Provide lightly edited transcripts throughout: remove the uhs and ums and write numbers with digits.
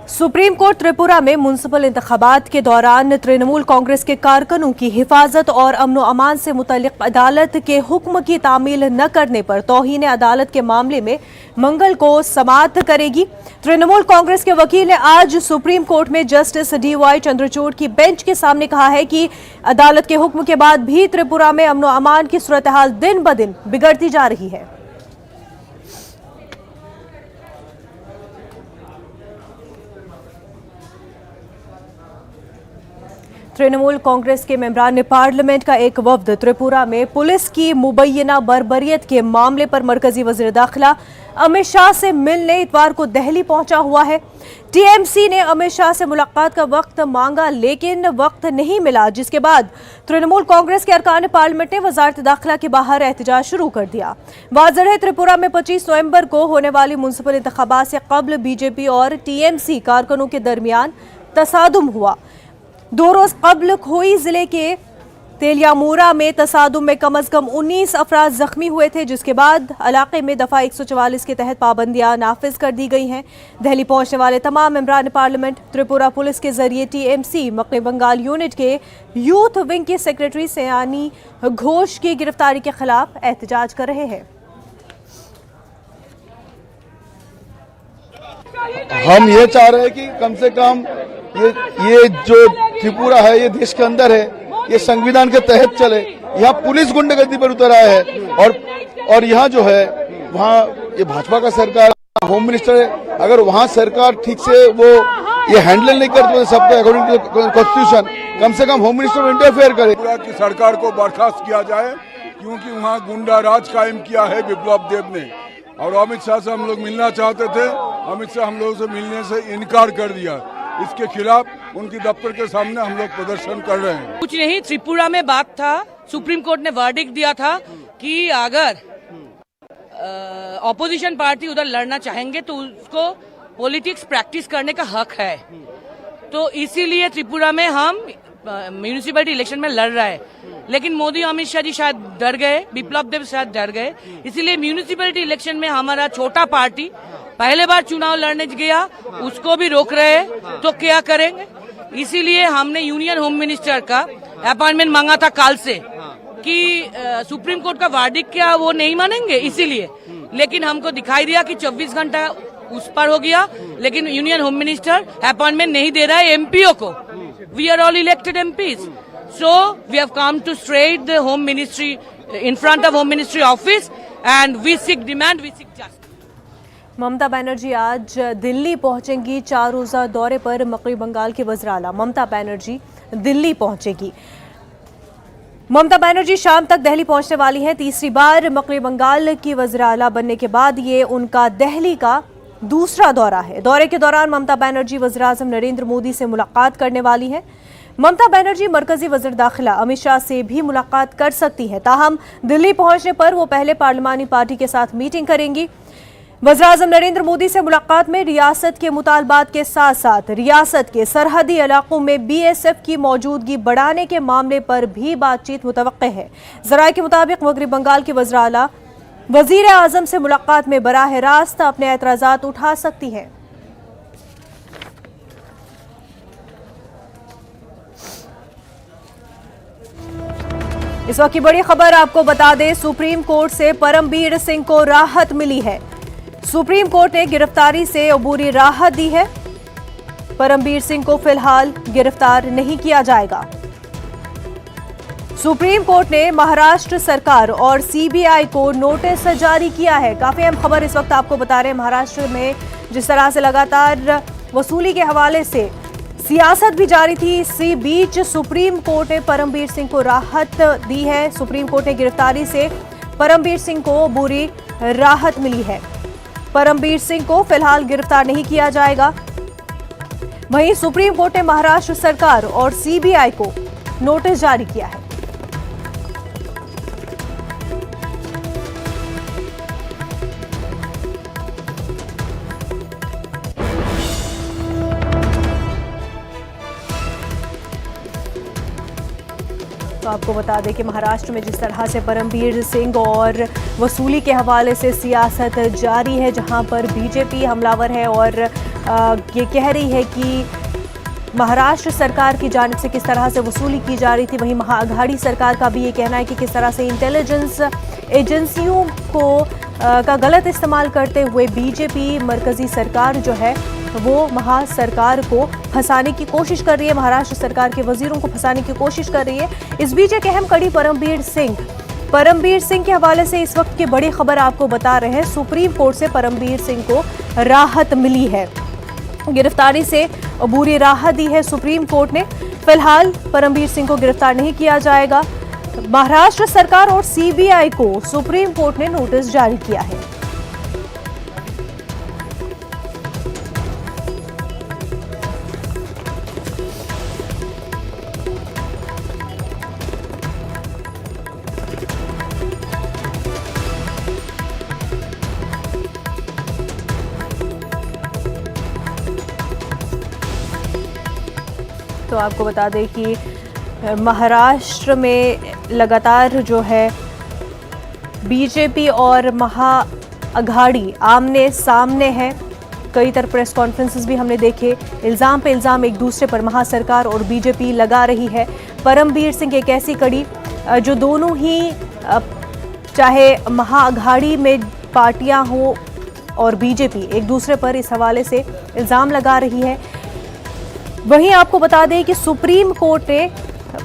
Supreme court Tripura में municipal इंतखाबात के दौरान तृणमूल कांग्रेस के कारकुनों की हिफाजत और अमनो अमान से मुतल्लिक अदालत के हुक्म की तामील न करने पर तौहीन अदालत के मामले में मंगल को समाअत करेगी। तृणमूल कांग्रेस के वकील ने आज सुप्रीम कोर्ट में जस्टिस DY चंद्रचूड़ की बेंच के सामने कहा है कि अदालत के हुक्म के बाद भी त्रिपुरा में अमनो अमान की सूरत हाल दिन ब दिन बिगड़ती जा रही है। तृणमूल कांग्रेस के मेंबरान ने पार्लियामेंट का एक वफ्द त्रिपुरा में पुलिस की मुबैना बर्बरियत के मामले पर मरकजी वजीर दाखिला अमित शाह से मिलने इतवार को दिल्ली पहुंचा हुआ है। TMC ने अमित शाह से मुलाकात का वक्त मांगा लेकिन वक्त नहीं मिला, जिसके बाद तृणमूल कांग्रेस के अरकान पार्लियामेंट ने वजारत दाखिला के बाहर एहतजाज शुरू कर दिया। वाज़ेह है, त्रिपुरा में 25 नवंबर को होने वाली म्युनिसिपल इंतखाबात से कबल बीजेपी और TMC कारकुनों के दरमियान तसादुम हुआ। 2 रोज कबल खोई जिले के तेलियामुरा में तसादुम में कम अज कम 19 अफराद जख्मी हुए थे, जिसके बाद इलाके में दफा 144 के तहत पाबंदियां नाफिज कर दी गई हैं। दिल्ली पहुंचने वाले तमाम मेंबरान पार्लियामेंट त्रिपुरा पुलिस के जरिए TMC मकनी बंगाल यूनिट के यूथ विंग के सेक्रेटरी सयानी घोष की गिरफ्तारी के खिलाफ एहतजाज कर रहे हैं। हम ये चाह रहे हैं कि कम से कम ये जो त्रिपुरा है ये देश के अंदर है, ये संविधान के तहत चले। यहाँ पुलिस गुंडागर्दी पर उतर आया है और यहाँ जो है वहाँ ये भाजपा का सरकार होम मिनिस्टर है। अगर वहाँ सरकार ठीक से वो ये हैंडल नहीं करती तो सबके अकॉर्डिंग टू कॉन्स्टिट्यूशन कम से कम होम मिनिस्टर को इंटरफेयर करे। त्रिपुरा की सरकार को बर्खास्त किया जाए क्योंकि वहाँ गुंडा राज कायम किया है विप्लव देव ने। और अमित शाह से हम लोग मिलना चाहते थे, अमित शाह हम लोगों से मिलने से इनकार कर दिया। इसके खिलाफ उनकी दफ्तर के सामने हम लोग प्रदर्शन कर रहे हैं। कुछ नहीं, त्रिपुरा में बात था, सुप्रीम कोर्ट ने वर्डिक्ट दिया था कि अगर ऑपोजिशन पार्टी उधर लड़ना चाहेंगे तो उसको पॉलिटिक्स प्रैक्टिस करने का हक है। तो इसीलिए त्रिपुरा में हम म्यूनिसिपैलिटी इलेक्शन में लड़ रहे हैं, लेकिन मोदी अमित शाह जी शायद डर गए, विप्लव देव शायद डर गए, इसीलिए म्यूनिसिपैलिटी इलेक्शन में हमारा छोटा पार्टी पहले बार चुनाव लड़ने गया, उसको भी रोक रहे हैं। तो क्या करेंगे? इसीलिए हमने यूनियन होम मिनिस्टर का अपॉइंटमेंट मांगा था काल से कि सुप्रीम कोर्ट का वर्डिक्ट क्या वो नहीं मानेंगे, इसीलिए। लेकिन हमको दिखाई दिया कि 24 घंटा उस पर हो गया, लेकिन यूनियन होम मिनिस्टर अपॉइंटमेंट नहीं दे रहा है MPO को। We are all elected MPs, so we have come to straight the home ministry in front of home ministry office and we seek demand, we seek justice. Mamata Banerjee आज दिल्ली पहुंचेंगी। 4 रोजा दौरे पर मकनी बंगाल की वज़ीर आला ममता बनर्जी दिल्ली पहुंचेगी। ममता बनर्जी शाम तक दिल्ली पहुंचने वाली हैं। तीसरी बार मकनी बंगाल की वज़ीर आला बनने के बाद ये उनका दिल्ली का दूसरा दौरा है। दौरे के दौरान ममता बनर्जी वज़ीर आज़म नरेंद्र मोदी से मुलाकात करने वाली हैं। ममता बनर्जी मरकजी वज़ीर दाखिला अमित शाह से भी मुलाकात कर सकती हैं। ताहम दिल्ली पहुंचने पर वो पहले पार्लिमानी पार्टी के साथ मीटिंग करेंगी। वज़ीर आज़म नरेंद्र मोदी से मुलाकात में रियासत के मुतालबात के साथ साथ रियासत के सरहदी इलाकों में BSF की मौजूदगी बढ़ाने के मामले पर भी बातचीत मुतवक्के है। ज़राए के मुताबिक मगरबी बंगाल की वज़ीर आला वज़ीर आज़म से मुलाकात में बराह रास्त अपने एतराज़ात उठा सकती हैं। इस वक्त की बड़ी खबर आपको बता दें, सुप्रीम कोर्ट से परमबीर सिंह को राहत मिली है। सुप्रीम कोर्ट ने गिरफ्तारी से अबूरी राहत दी है। परमबीर सिंह को फिलहाल गिरफ्तार नहीं किया जाएगा। सुप्रीम कोर्ट ने महाराष्ट्र सरकार और CBI को नोटिस जारी किया है। काफी अहम खबर इस वक्त आपको बता रहे हैं। महाराष्ट्र में जिस तरह से लगातार वसूली के हवाले से सियासत भी जारी थी, इसी बीच सुप्रीम कोर्ट ने परमबीर सिंह को राहत दी है। सुप्रीम कोर्ट ने गिरफ्तारी से परमबीर सिंह को बुरी राहत मिली है। परमबीर सिंह को फिलहाल गिरफ्तार नहीं किया जाएगा। वहीं सुप्रीम कोर्ट ने महाराष्ट्र सरकार और CBI को नोटिस जारी किया है। तो आपको बता दें कि महाराष्ट्र में जिस तरह से परमबीर सिंह और वसूली के हवाले से सियासत जारी है, जहां पर बीजेपी हमलावर है और ये कह रही है कि महाराष्ट्र सरकार की जानिब से किस तरह से वसूली की जा रही थी। वहीं महाअघाड़ी सरकार का भी ये कहना है कि किस तरह से इंटेलिजेंस एजेंसियों को का गलत इस्तेमाल करते हुए बीजेपी मरकजी सरकार जो है वो महासरकार को फंसाने की कोशिश कर रही है, महाराष्ट्र सरकार के वजीरों को फंसाने की कोशिश कर रही है। इस बीच एक अहम कड़ी परमबीर सिंह के हवाले से इस वक्त की बड़ी खबर आपको बता रहे हैं। सुप्रीम कोर्ट से परमबीर सिंह को राहत मिली है, गिरफ्तारी से अबूरी राहत दी है सुप्रीम कोर्ट ने। फिलहाल परमबीर सिंह को गिरफ्तार नहीं किया जाएगा। महाराष्ट्र सरकार और सीबीआई को सुप्रीम कोर्ट ने नोटिस जारी किया है। तो आपको बता दें कि महाराष्ट्र में लगातार जो है बीजेपी और महाअघाड़ी आमने सामने है। कई तरह प्रेस कॉन्फ्रेंसेस भी हमने देखे, इल्ज़ाम पे इल्ज़ाम एक दूसरे पर महासरकार और बीजेपी लगा रही है। परमबीर सिंह एक ऐसी कड़ी जो दोनों ही चाहे महाअघाड़ी में पार्टियां हो और बीजेपी एक दूसरे पर इस हवाले से इल्ज़ाम लगा रही है। वहीं आपको बता दें कि सुप्रीम कोर्ट ने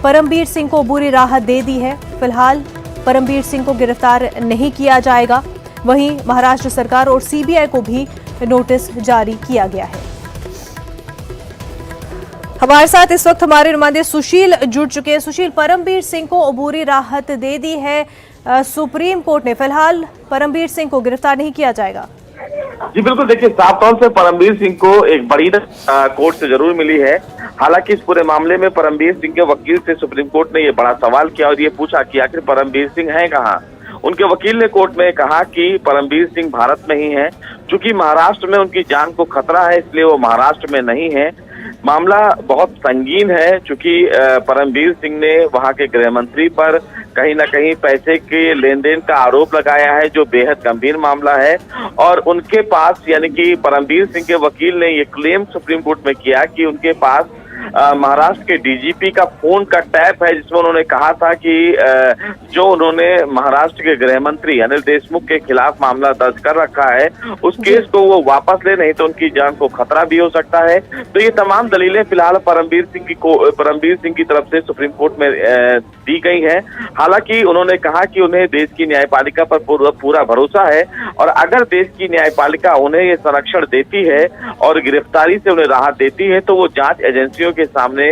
परमबीर सिंह को बुरी राहत दे दी है। फिलहाल परमबीर सिंह को गिरफ्तार नहीं किया जाएगा। वहीं महाराष्ट्र सरकार और सीबीआई को भी नोटिस जारी किया गया है। हमारे साथ इस वक्त हमारे नुमाइंदे सुशील जुड़ चुके हैं। सुशील, परमबीर सिंह को अबूरी राहत दे दी है सुप्रीम कोर्ट ने, फिलहाल परमबीर सिंह को गिरफ्तार नहीं किया जाएगा। जी बिल्कुल, देखिए साफ तौर से परमबीर सिंह को एक बड़ी कोर्ट से जरूर मिली है। हालांकि इस पूरे मामले में परमबीर सिंह के वकील से सुप्रीम कोर्ट ने ये बड़ा सवाल किया और ये पूछा कि आखिर परमबीर सिंह है कहाँ। उनके वकील ने कोर्ट में कहा कि परमबीर सिंह भारत में ही है, चूंकि महाराष्ट्र में उनकी जान को खतरा है इसलिए वो महाराष्ट्र में नहीं है। मामला बहुत संगीन है, चूंकि परमबीर सिंह ने वहां के गृह मंत्री पर कहीं ना कहीं पैसे के लेन देन का आरोप लगाया है, जो बेहद गंभीर मामला है। और उनके पास यानी कि परमबीर सिंह के वकील ने ये क्लेम सुप्रीम कोर्ट में किया कि उनके पास महाराष्ट्र के डीजीपी का फोन का टैप है, जिसमें उन्होंने कहा था कि जो उन्होंने महाराष्ट्र के गृह मंत्री अनिल देशमुख के खिलाफ मामला दर्ज कर रखा है उस केस को वो वापस ले, नहीं तो उनकी जान को खतरा भी हो सकता है। तो ये तमाम दलीलें फिलहाल परमबीर सिंह की तरफ से सुप्रीम कोर्ट में दी गई हैं। हालांकि उन्होंने कहा कि उन्हें देश की न्यायपालिका पर पूरा भरोसा है और अगर देश की न्यायपालिका उन्हें ये संरक्षण देती है और गिरफ्तारी से उन्हें राहत देती है तो वो जांच एजेंसियों के सामने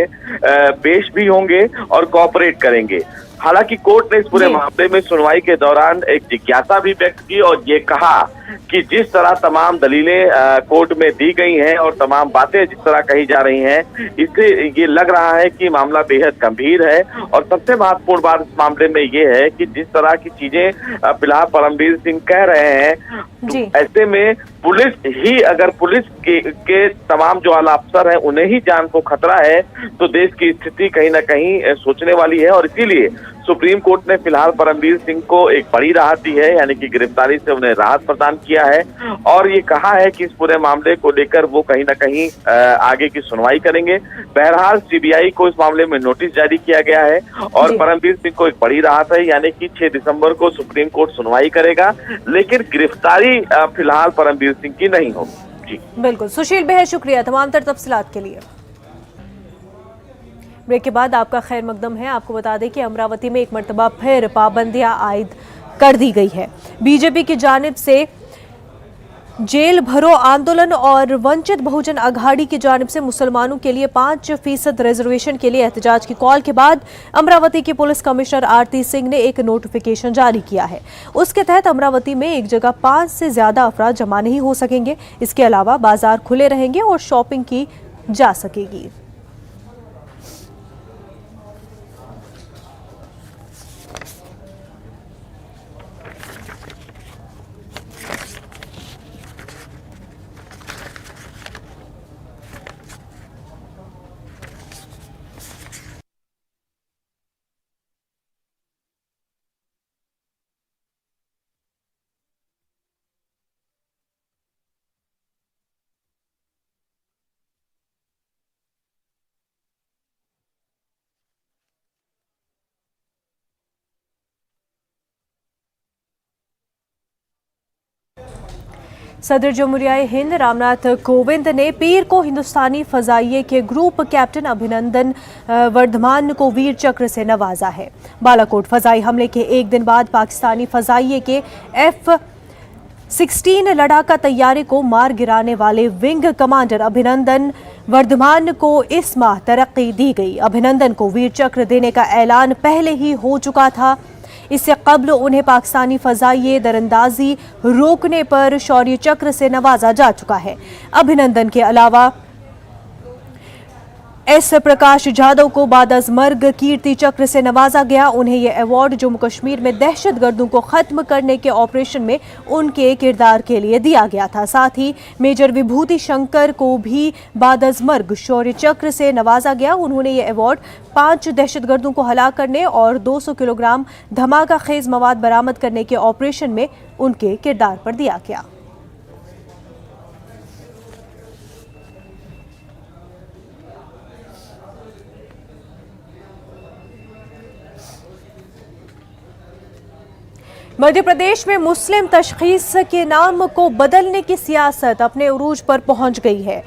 पेश भी होंगे और कोऑपरेट करेंगे। हालांकि कोर्ट ने इस पूरे मामले में सुनवाई के दौरान एक जिज्ञासा भी व्यक्त की और ये कहा कि जिस तरह तमाम दलीलें कोर्ट में दी गई हैं और तमाम बातें जिस तरह कही जा रही हैं, इससे ये लग रहा है कि मामला बेहद गंभीर है। और सबसे महत्वपूर्ण बात इस मामले में ये है कि जिस तरह की चीजें फिलहाल परमबीर सिंह कह रहे हैं, तो ऐसे में पुलिस ही अगर पुलिस के तमाम जो आला अफसर हैं उन्हें ही जान को खतरा है तो देश की स्थिति कहीं ना कहीं सोचने वाली है। और इसीलिए सुप्रीम कोर्ट ने फिलहाल परमबीर सिंह को एक बड़ी राहत दी है, यानी कि गिरफ्तारी से उन्हें राहत प्रदान किया है और ये कहा है कि इस पूरे मामले को लेकर वो कहीं ना कहीं आगे की सुनवाई करेंगे। बहरहाल सीबीआई को इस मामले में नोटिस जारी किया गया है और परमबीर सिंह को एक बड़ी राहत है, यानी कि 6 दिसंबर को सुप्रीम कोर्ट सुनवाई करेगा, लेकिन गिरफ्तारी फिलहाल परमबीर सिंह की नहीं होगी। जी बिल्कुल सुशील, बेहद शुक्रिया तमाम तफसीलात के लिए। ब्रेक के बाद आपका खैर मकदम है। आपको बता दें कि अमरावती में एक मरतबा फिर पाबंदियां आयद कर दी गई है। बीजेपी की जानिब से जेल भरो आंदोलन और वंचित बहुजन अघाड़ी की जानिब से मुसलमानों के लिए 5% रिजर्वेशन के लिए एहतजाज की कॉल के बाद अमरावती की पुलिस कमिश्नर आरती सिंह ने एक नोटिफिकेशन जारी किया है। उसके तहत अमरावती में एक जगह 5 से ज्यादा अफराद जमा नहीं हो सकेंगे। इसके अलावा बाजार खुले रहेंगे और शॉपिंग की जा सकेगी। सदर जमहूरिया हिंद रामनाथ कोविंद ने पीर को हिंदुस्तानी फजाइये के ग्रुप कैप्टन अभिनंदन वर्धमान को वीर चक्र से नवाजा है। बालाकोट फजाई हमले के एक दिन बाद पाकिस्तानी फजाइये के F-16 लड़ाका तैयारे को मार गिराने वाले विंग कमांडर अभिनंदन वर्धमान को इस माह तरक्की दी गई। अभिनंदन को वीर चक्र देने का ऐलान पहले ही हो चुका था। इससे कब्ल उन्हें पाकिस्तानी फजाइये दरअंदाजी रोकने पर शौर्य चक्र से नवाजा जा चुका है। अभिनंदन के अलावा एस प्रकाश जाधव को बादअज़मर्ग कीर्ति चक्र से नवाजा गया। उन्हें यह अवार्ड जम्मू कश्मीर में दहशतगर्दों को खत्म करने के ऑपरेशन में उनके किरदार के लिए दिया गया था। साथ ही मेजर विभूति शंकर को भी बादअज़मर्ग शौर्य चक्र से नवाजा गया। उन्होंने यह अवार्ड 5 दहशतगर्दों को हलाक करने और 200 किलोग्राम धमाका खेज मवाद बरामद करने के ऑपरेशन में उनके किरदार पर दिया गया। मध्य प्रदेश में मुस्लिम तशखीस के नाम को बदलने की सियासत अपने उरूज पर पहुंच गई है।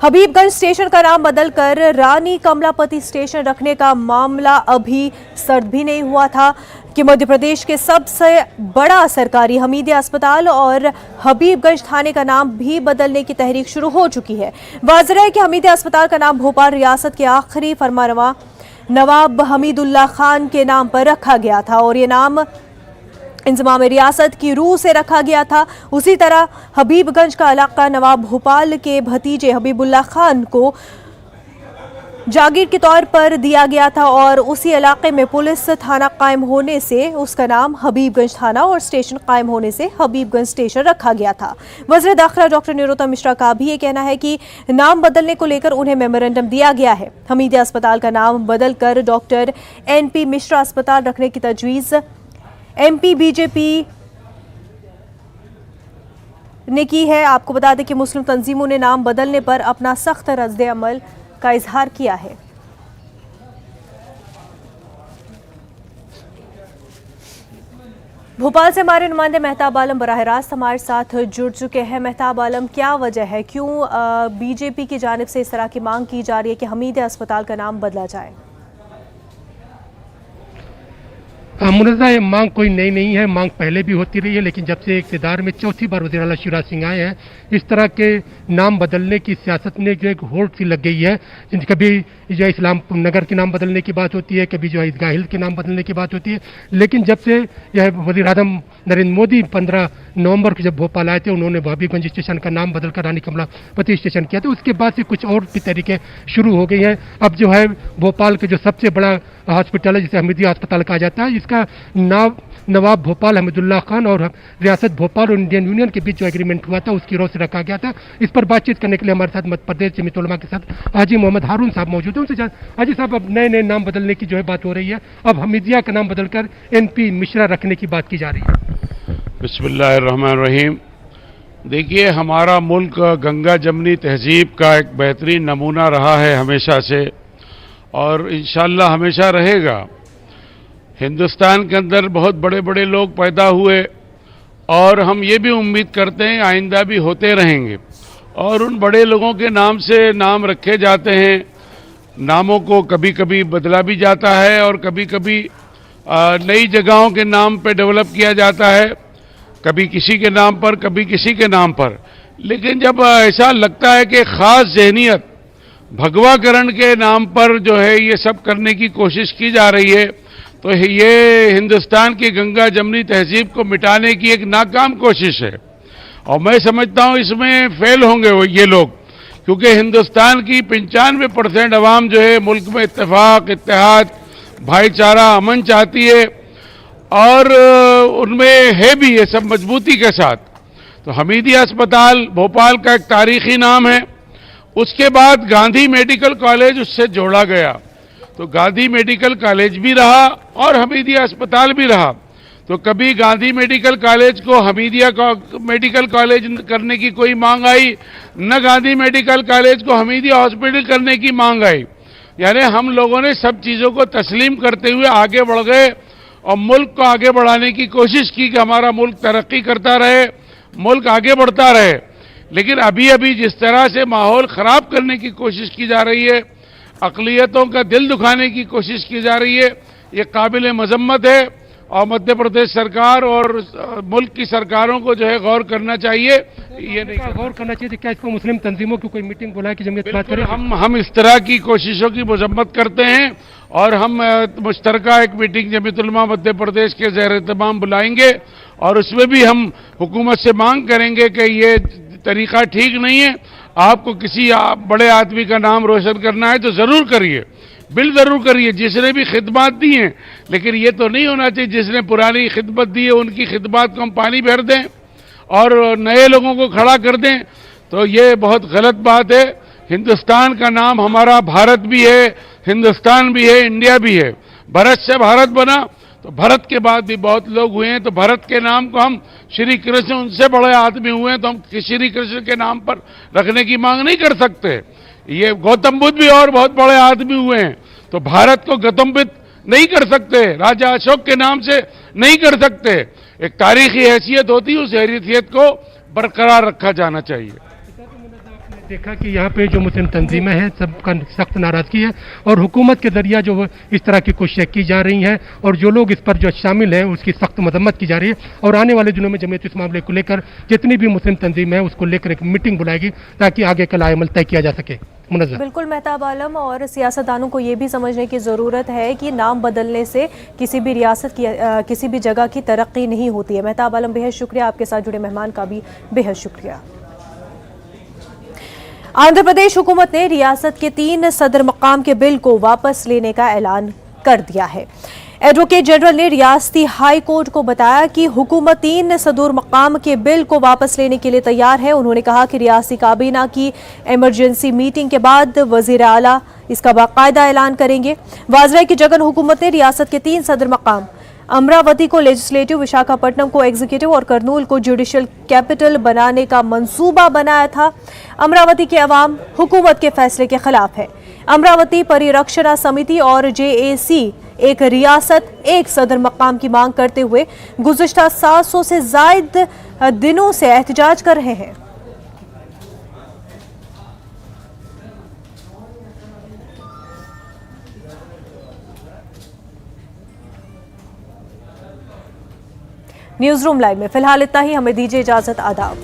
हबीबगंज स्टेशन का नाम बदलकर रानी कमलापति स्टेशन रखने का मामला अभी सर्द भी नहीं हुआ था कि मध्य प्रदेश के सबसे बड़ा सरकारी हमीदिया अस्पताल और हबीबगंज थाने का नाम भी बदलने की तहरीक शुरू हो चुकी है। वाज़ेह है कि हमीदिया अस्पताल का नाम भोपाल रियासत के आखिरी फरमानरवा नवाब हमीदुल्लाह खान के नाम पर रखा गया था और ये नाम इंज़माम रियासत की रूह से रखा गया था। उसी तरह हबीबगंज का इलाका नवाब भोपाल के भतीजे हबीबुल्लाह खान को जागीर के तौर पर दिया गया था और उसी इलाके में पुलिस थाना कायम होने से उसका नाम हबीबगंज थाना और स्टेशन कायम होने से हबीबगंज स्टेशन रखा गया था। वज़ीर दाखिला डॉक्टर निरोत्तम मिश्रा का भी ये कहना है कि नाम बदलने को लेकर उन्हें मेमोरेंडम दिया गया है। हमीदिया अस्पताल का नाम बदलकर डॉक्टर NP मिश्रा अस्पताल रखने की तजवीज़ MP बीजेपी ने की है। आपको बता दें कि मुस्लिम तंजीमों ने नाम बदलने पर अपना सख्त रद्द अमल का इजहार किया है। भोपाल से हमारे नुमाइंदे मेहताब आलम बराह रास्त हमारे साथ जुड़ चुके हैं। मेहताब आलम, क्या वजह है, क्यों बीजेपी की जानिब से इस तरह की मांग की जा रही है कि हमीदिया अस्पताल का नाम बदला जाए? मुनज़्ज़ा, ये मांग कोई नई नहीं है, मांग पहले भी होती रही है, लेकिन जब से इक़्तिदार में चौथी बार वज़ीर आला शिवराज सिंह आए हैं, इस तरह के नाम बदलने की सियासत में जो एक होड़ सी लग गई है। कभी जो इस्लाम नगर के नाम बदलने की बात होती है, कभी जो ईदगाह हिल के नाम बदलने की बात होती है, लेकिन जब से यह वज़ीर आज़म नरेंद्र मोदी 15 नवंबर को जब भोपाल आए थे, उन्होंने हबीबगंज स्टेशन का नाम बदलकर रानी कमलापति स्टेशन किया था। उसके बाद से कुछ और भी तरीके शुरू हो गई हैं। अब जो है भोपाल के जो सबसे बड़ा हॉस्पिटल है जिसे हमीदिया अस्पताल कहा जाता है, इसका नाम नवाब भोपाल हमीदुल्लाह खान और रियासत भोपाल और इंडियन यूनियन के बीच जो एग्रीमेंट हुआ था उसकी रोह से रखा गया था। इस पर बातचीत करने के लिए हमारे साथ मध्य प्रदेश जमीयत उलमा के साथ हाजी मोहम्मद हारून साहब मौजूद हैं। उनसे हाजी साहब, अब नए नए नाम बदलने की जो है बात हो रही है, अब हमीदिया का नाम बदलकर NP मिश्रा रखने की बात की जा रही है। बिस्मिल्लाहिर्रहमानिर्रहीम। देखिए, हमारा मुल्क गंगा जमनी तहजीब का एक बेहतरीन नमूना रहा है हमेशा से और इंशाअल्लाह हमेशा रहेगा। हिंदुस्तान के अंदर बहुत बड़े बड़े लोग पैदा हुए और हम ये भी उम्मीद करते हैं आइंदा भी होते रहेंगे और उन बड़े लोगों के नाम से नाम रखे जाते हैं। नामों को कभी कभी बदला भी जाता है और कभी कभी नई जगहों के नाम पे डेवलप किया जाता है, कभी किसी के नाम पर, कभी किसी के नाम पर। लेकिन जब ऐसा लगता है कि ख़ास ज़हनियत भगवाकरण के नाम पर जो है ये सब करने की कोशिश की जा रही है, तो ये हिंदुस्तान की गंगा जमनी तहजीब को मिटाने की एक नाकाम कोशिश है और मैं समझता हूँ इसमें फेल होंगे वो ये लोग, क्योंकि हिंदुस्तान की 95% अवाम जो है मुल्क में इत्तेफाक, इत्तेहाद, भाईचारा, अमन चाहती है और उनमें है भी ये सब मजबूती के साथ। तो हमीदिया अस्पताल भोपाल का एक तारीखी नाम है। उसके बाद गांधी मेडिकल कॉलेज उससे जोड़ा गया, तो गांधी मेडिकल कॉलेज भी रहा और हमीदिया अस्पताल भी रहा। तो कभी गांधी मेडिकल कॉलेज को हमीदिया मेडिकल कॉलेज करने की कोई मांग आई, न गांधी मेडिकल कॉलेज को हमीदिया हॉस्पिटल करने की मांग आई। यानी हम लोगों ने सब चीज़ों को तस्लीम करते हुए आगे बढ़ गए और मुल्क को आगे बढ़ाने की कोशिश की कि हमारा मुल्क तरक्की करता रहे, मुल्क आगे बढ़ता रहे। लेकिन अभी अभी जिस तरह से माहौल खराब करने की कोशिश की जा रही है, अक़लियतों का दिल दुखाने की कोशिश की जा रही है, ये काबिल मजम्मत है और मध्य प्रदेश सरकार और मुल्क की सरकारों को जो है गौर करना चाहिए। ये नहीं गौर करना चाहिए क्या इसको मुस्लिम तंजीमों की कोई मीटिंग बुला के जमीयत बात करें? हम इस तरह की कोशिशों की मजम्मत करते हैं और हम मुश्तरका एक मीटिंग जमीयत उलमा मध्य प्रदेश के ज़ेर एहतमाम बुलाएंगे और उसमें भी हम हुकूमत से मांग करेंगे कि ये तरीका ठीक नहीं है। आपको किसी बड़े आदमी का नाम रोशन करना है तो जरूर करिए, बिल जरूर करिए, जिसने भी खिदमत दी हैं, लेकिन ये तो नहीं होना चाहिए जिसने पुरानी खिदमत दी है उनकी खिदमत को हम पानी भर दें और नए लोगों को खड़ा कर दें, तो ये बहुत गलत बात है। हिंदुस्तान का नाम हमारा भारत भी है, हिंदुस्तान भी है, इंडिया भी है। भारत से भारत बना तो भारत के बाद भी बहुत लोग हुए हैं, तो भारत के नाम को हम श्री कृष्ण उनसे बड़े आदमी हुए हैं तो हम श्री कृष्ण के नाम पर रखने की मांग नहीं कर सकते। ये गौतम बुद्ध भी और बहुत बड़े आदमी हुए हैं, तो भारत को गौतम बुद्ध नहीं कर सकते, राजा अशोक के नाम से नहीं कर सकते। एक तारीखी हैसियत होती है, उस हैसियत को बरकरार रखा जाना चाहिए। देखा कि यहाँ पे जो मुस्लिम तंजीमें हैं सबका सख्त नाराजगी है और हुकूमत के जरिए जो इस तरह की कोशिशें की जा रही हैं और जो लोग इस पर जो शामिल हैं उसकी सख्त मजम्मत की जा रही है और आने वाले दिनों में जमीयत इस मामले को लेकर जितनी भी मुस्लिम तंजीमें हैं उसको लेकर एक मीटिंग बुलाएगी ताकि आगे का लाएमल तय किया जा सके। बिल्कुल मेहताब आलम, और सियासतदानों को ये भी समझने की ज़रूरत है कि नाम बदलने से किसी भी रियासत की किसी भी जगह की तरक्की नहीं होती है। मेहताब आलम, बेहद शुक्रिया, आपके साथ जुड़े मेहमान का भी बेहद शुक्रिया। आंध्र प्रदेश हुकूमत ने रियासत के 3 सदर मकाम के बिल को वापस लेने का ऐलान कर दिया है। एडवोकेट जनरल ने रियासती हाई कोर्ट को बताया कि हुकूमत 3 सदर मकाम के बिल को वापस लेने के लिए तैयार है। उन्होंने कहा कि रियासती काबीना की इमरजेंसी मीटिंग के बाद वजीर आला इसका बाकायदा ऐलान करेंगे। वाजरा की जगन हुकूमत ने रियासत के 3 सदर मकाम अमरावती को लेजिस्लेटिव, विशाखापट्टनम को एग्जीक्यूटिव और करनूल को जुडिशल कैपिटल बनाने का मंसूबा बनाया था। अमरावती के अवाम हुकूमत के फैसले के खिलाफ है। अमरावती परिरक्षणा समिति और जेएसी एक रियासत एक सदर मकाम की मांग करते हुए गुज़िश्ता 700 से ज़ायद दिनों से एहतजाज कर रहे हैं। न्यूज़ रूम लाइव में फिलहाल इतना ही, हमें दीजिए इजाजत, आदाब।